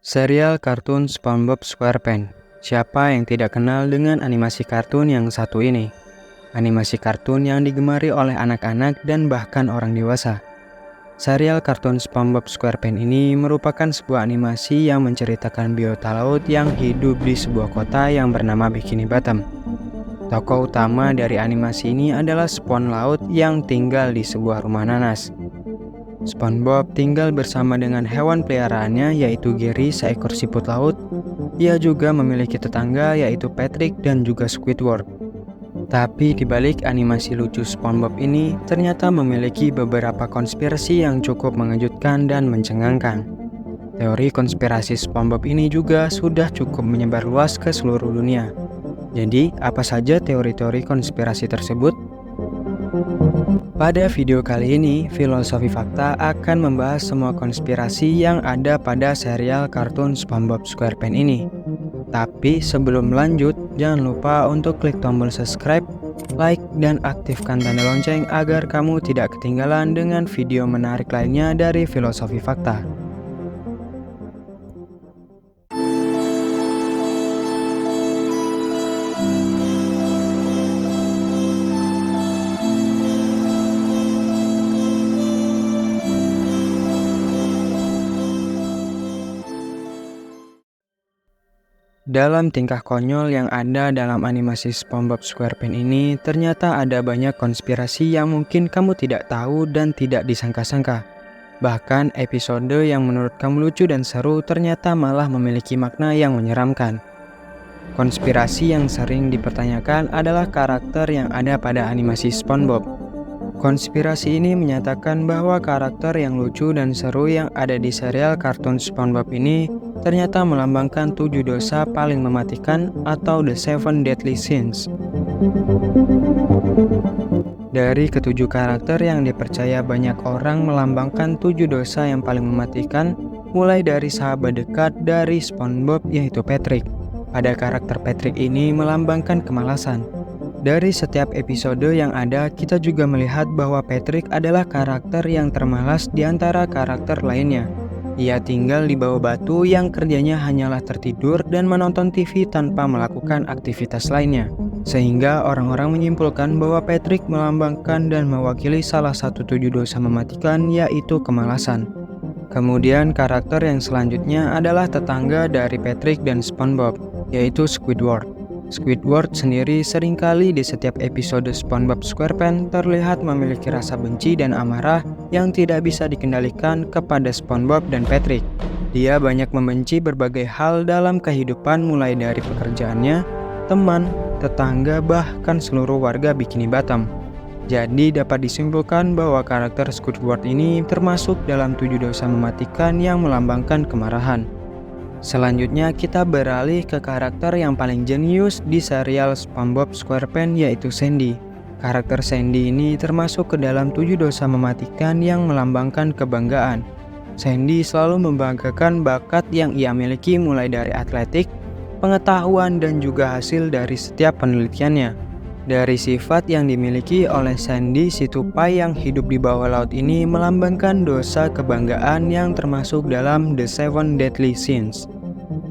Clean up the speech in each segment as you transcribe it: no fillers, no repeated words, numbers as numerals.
Serial kartun SpongeBob SquarePants. Siapa yang tidak kenal dengan animasi kartun yang satu ini? Animasi kartun yang digemari oleh anak-anak dan bahkan orang dewasa. Serial kartun SpongeBob SquarePants ini merupakan sebuah animasi yang menceritakan biota laut yang hidup di sebuah kota yang bernama Bikini Bottom. Tokoh utama dari animasi ini adalah Spon laut yang tinggal di sebuah rumah nanas. SpongeBob tinggal bersama dengan hewan peliharaannya yaitu Gary, seekor siput laut. Ia juga memiliki tetangga yaitu Patrick dan juga Squidward. Tapi dibalik animasi lucu SpongeBob ini ternyata memiliki beberapa konspirasi yang cukup mengejutkan dan mencengangkan. Teori konspirasi SpongeBob ini juga sudah cukup menyebar luas ke seluruh dunia. Jadi, apa saja teori-teori konspirasi tersebut? Pada video kali ini, Filosofi Fakta akan membahas semua konspirasi yang ada pada serial kartun SpongeBob SquarePants ini. Tapi sebelum lanjut, jangan lupa untuk klik tombol subscribe, like, dan aktifkan tanda lonceng agar kamu tidak ketinggalan dengan video menarik lainnya dari Filosofi Fakta. Dalam tingkah konyol yang ada dalam animasi SpongeBob SquarePants ini, ternyata ada banyak konspirasi yang mungkin kamu tidak tahu dan tidak disangka-sangka. Bahkan episode yang menurut kamu lucu dan seru ternyata malah memiliki makna yang menyeramkan. Konspirasi yang sering dipertanyakan adalah karakter yang ada pada animasi SpongeBob. Konspirasi ini menyatakan bahwa karakter yang lucu dan seru yang ada di serial kartun SpongeBob ini ternyata melambangkan 7 dosa paling mematikan atau The 7 Deadly Sins. Dari ketujuh karakter yang dipercaya banyak orang melambangkan 7 dosa yang paling mematikan, mulai dari sahabat dekat dari SpongeBob yaitu Patrick. Pada karakter Patrick ini melambangkan kemalasan. Dari setiap episode yang ada, kita juga melihat bahwa Patrick adalah karakter yang termalas di antara karakter lainnya. Ia tinggal di bawah batu yang kerjanya hanyalah tertidur dan menonton TV tanpa melakukan aktivitas lainnya. Sehingga orang-orang menyimpulkan bahwa Patrick melambangkan dan mewakili salah satu 7 dosa mematikan, yaitu kemalasan. Kemudian karakter yang selanjutnya adalah tetangga dari Patrick dan SpongeBob, yaitu Squidward. Squidward sendiri seringkali di setiap episode SpongeBob SquarePants terlihat memiliki rasa benci dan amarah yang tidak bisa dikendalikan kepada SpongeBob dan Patrick. Dia banyak membenci berbagai hal dalam kehidupan, mulai dari pekerjaannya, teman, tetangga, bahkan seluruh warga Bikini Bottom. Jadi dapat disimpulkan bahwa karakter Squidward ini termasuk dalam 7 dosa mematikan yang melambangkan kemarahan. Selanjutnya kita beralih ke karakter yang paling jenius di serial SpongeBob SquarePants yaitu Sandy. Karakter Sandy ini termasuk ke dalam 7 dosa mematikan yang melambangkan kebanggaan. Sandy selalu membanggakan bakat yang ia miliki mulai dari atletik, pengetahuan, dan juga hasil dari setiap penelitiannya. Dari sifat yang dimiliki oleh Sandy, si tupai yang hidup di bawah laut ini melambangkan dosa kebanggaan yang termasuk dalam The 7 Deadly Sins.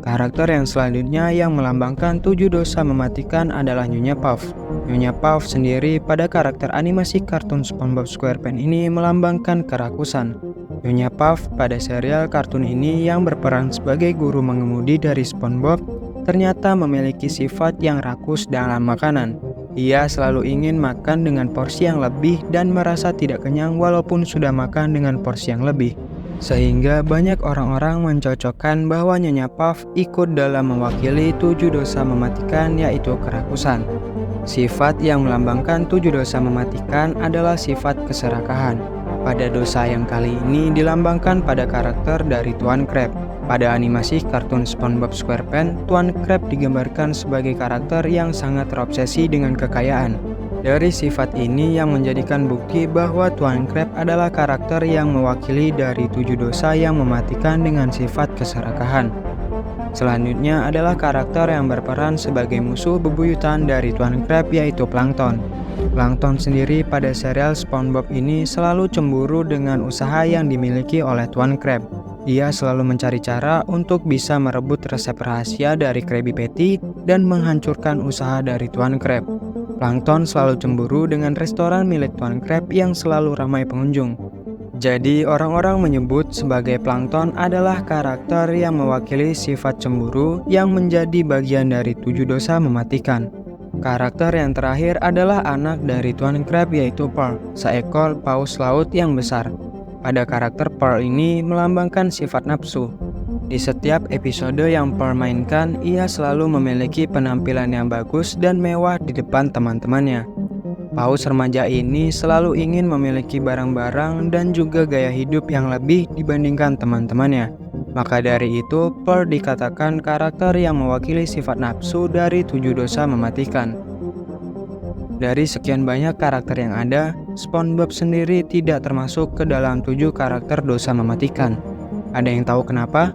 Karakter yang selanjutnya yang melambangkan 7 dosa mematikan adalah Nyonya Puff. Nyonya Puff sendiri pada karakter animasi kartun SpongeBob SquarePants ini melambangkan kerakusan. Nyonya Puff pada serial kartun ini yang berperan sebagai guru mengemudi dari SpongeBob ternyata memiliki sifat yang rakus dalam makanan. Ia selalu ingin makan dengan porsi yang lebih dan merasa tidak kenyang walaupun sudah makan dengan porsi yang lebih. Sehingga banyak orang-orang mencocokkan bahwa Nyonya Puff ikut dalam mewakili 7 dosa mematikan yaitu kerakusan. Sifat yang melambangkan 7 dosa mematikan adalah sifat keserakahan. Pada dosa yang kali ini dilambangkan pada karakter dari Tuan Crab. Pada animasi kartun SpongeBob SquarePants, Tuan Crab digambarkan sebagai karakter yang sangat terobsesi dengan kekayaan. Dari sifat ini yang menjadikan bukti bahwa Tuan Crab adalah karakter yang mewakili dari 7 dosa yang mematikan dengan sifat keserakahan. Selanjutnya adalah karakter yang berperan sebagai musuh bebuyutan dari Tuan Crab yaitu Plankton. Plankton sendiri pada serial SpongeBob ini selalu cemburu dengan usaha yang dimiliki oleh Tuan Crab. Ia selalu mencari cara untuk bisa merebut resep rahasia dari Krabby Patty dan menghancurkan usaha dari Tuan Crab. Plankton selalu cemburu dengan restoran milik Tuan Crab yang selalu ramai pengunjung. Jadi orang-orang menyebut sebagai Plankton adalah karakter yang mewakili sifat cemburu yang menjadi bagian dari 7 dosa mematikan. Karakter yang terakhir adalah anak dari Tuan Crab yaitu Pearl, seekor paus laut yang besar. Pada karakter Pearl ini melambangkan sifat nafsu. Di setiap episode yang Pearl mainkan, ia selalu memiliki penampilan yang bagus dan mewah di depan teman-temannya. Paus remaja ini selalu ingin memiliki barang-barang dan juga gaya hidup yang lebih dibandingkan teman-temannya. Maka dari itu, Pearl dikatakan karakter yang mewakili sifat nafsu dari 7 dosa mematikan. Dari sekian banyak karakter yang ada, SpongeBob sendiri tidak termasuk ke dalam 7 karakter dosa mematikan. Ada yang tahu kenapa?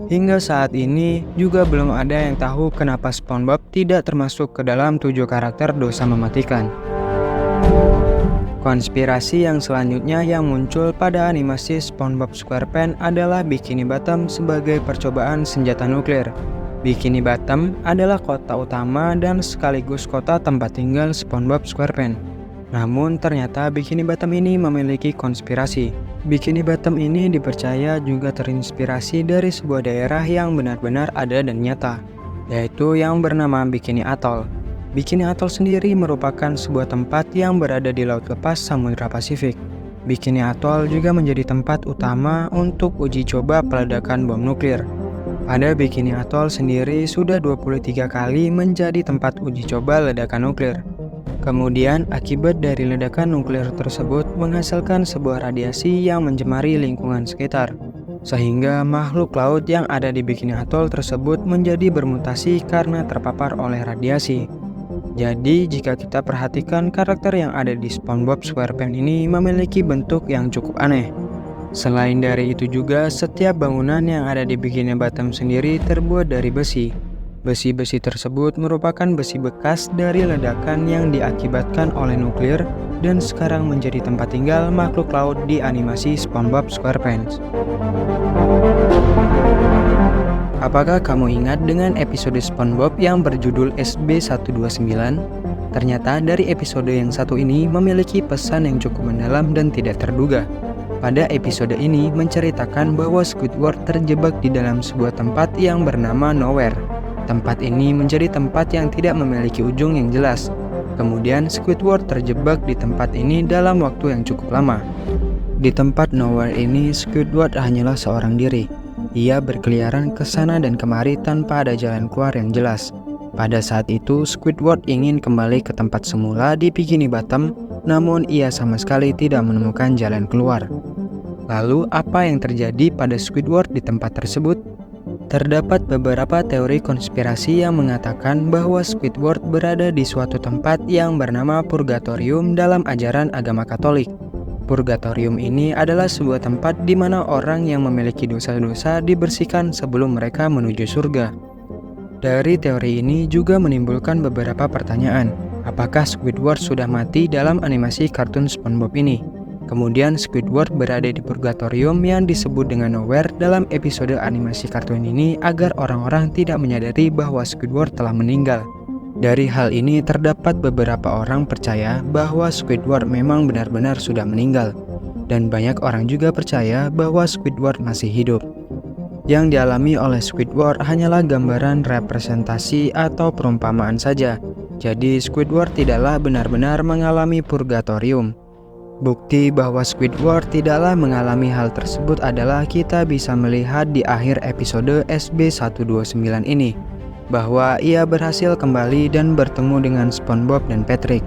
Hingga saat ini juga belum ada yang tahu kenapa SpongeBob tidak termasuk ke dalam 7 karakter dosa mematikan. Konspirasi yang selanjutnya yang muncul pada animasi SpongeBob SquarePants adalah Bikini Bottom sebagai percobaan senjata nuklir. Bikini Bottom adalah kota utama dan sekaligus kota tempat tinggal SpongeBob SquarePants. Namun ternyata Bikini Bottom ini memiliki konspirasi. Bikini Bottom ini dipercaya juga terinspirasi dari sebuah daerah yang benar-benar ada dan nyata, yaitu yang bernama Bikini Atoll. Bikini Atoll sendiri merupakan sebuah tempat yang berada di laut lepas Samudra Pasifik. Bikini Atoll juga menjadi tempat utama untuk uji coba peledakan bom nuklir. Pada Bikini Atoll sendiri sudah 23 kali menjadi tempat uji coba ledakan nuklir. Kemudian akibat dari ledakan nuklir tersebut menghasilkan sebuah radiasi yang mencemari lingkungan sekitar. Sehingga makhluk laut yang ada di Bikini Atoll tersebut menjadi bermutasi karena terpapar oleh radiasi. Jadi jika kita perhatikan karakter yang ada di SpongeBob SquarePants ini memiliki bentuk yang cukup aneh. Selain dari itu juga, setiap bangunan yang ada di Bikini Bottom sendiri terbuat dari besi. Besi-besi tersebut merupakan besi bekas dari ledakan yang diakibatkan oleh nuklir dan sekarang menjadi tempat tinggal makhluk laut di animasi SpongeBob SquarePants. Apakah kamu ingat dengan episode SpongeBob yang berjudul SB129? Ternyata dari episode yang satu ini memiliki pesan yang cukup mendalam dan tidak terduga. Pada episode ini menceritakan bahwa Squidward terjebak di dalam sebuah tempat yang bernama Nowhere. Tempat ini menjadi tempat yang tidak memiliki ujung yang jelas. Kemudian Squidward terjebak di tempat ini dalam waktu yang cukup lama. Di tempat Nowhere ini Squidward hanyalah seorang diri. Ia berkeliaran ke sana dan kemari tanpa ada jalan keluar yang jelas. Pada saat itu Squidward ingin kembali ke tempat semula di Bikini Bottom, namun ia sama sekali tidak menemukan jalan keluar. Lalu apa yang terjadi pada Squidward di tempat tersebut? Terdapat beberapa teori konspirasi yang mengatakan bahwa Squidward berada di suatu tempat yang bernama Purgatorium dalam ajaran agama Katolik. Purgatorium ini adalah sebuah tempat di mana orang yang memiliki dosa-dosa dibersihkan sebelum mereka menuju surga. Dari teori ini juga menimbulkan beberapa pertanyaan. Apakah Squidward sudah mati dalam animasi kartun SpongeBob ini? Kemudian Squidward berada di Purgatorium yang disebut dengan Nowhere dalam episode animasi kartun ini agar orang-orang tidak menyadari bahwa Squidward telah meninggal. Dari hal ini terdapat beberapa orang percaya bahwa Squidward memang benar-benar sudah meninggal. Dan banyak orang juga percaya bahwa Squidward masih hidup. Yang dialami oleh Squidward hanyalah gambaran representasi atau perumpamaan saja. Jadi Squidward tidaklah benar-benar mengalami purgatorium. Bukti bahwa Squidward tidaklah mengalami hal tersebut adalah kita bisa melihat di akhir episode SB129 ini, bahwa ia berhasil kembali dan bertemu dengan SpongeBob dan Patrick.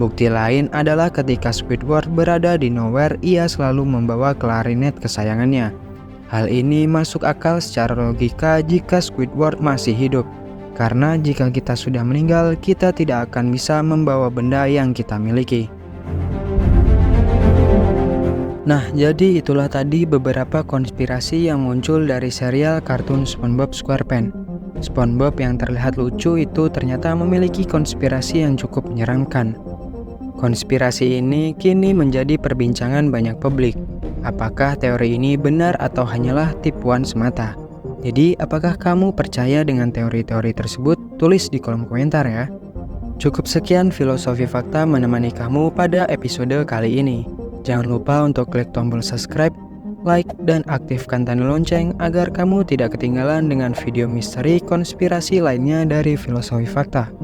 Bukti lain adalah ketika Squidward berada di Nowhere, ia selalu membawa klarinet kesayangannya. Hal ini masuk akal secara logika jika Squidward masih hidup, karena jika kita sudah meninggal, kita tidak akan bisa membawa benda yang kita miliki. Nah, jadi itulah tadi beberapa konspirasi yang muncul dari serial kartun SpongeBob SquarePants. SpongeBob yang terlihat lucu itu ternyata memiliki konspirasi yang cukup menyeramkan. Konspirasi ini kini menjadi perbincangan banyak publik. Apakah teori ini benar atau hanyalah tipuan semata? Jadi, apakah kamu percaya dengan teori-teori tersebut? Tulis di kolom komentar ya. Cukup sekian filosofi fakta menemani kamu pada episode kali ini. Jangan lupa untuk klik tombol subscribe, like, dan aktifkan tanda lonceng agar kamu tidak ketinggalan dengan video misteri konspirasi lainnya dari filosofi fakta.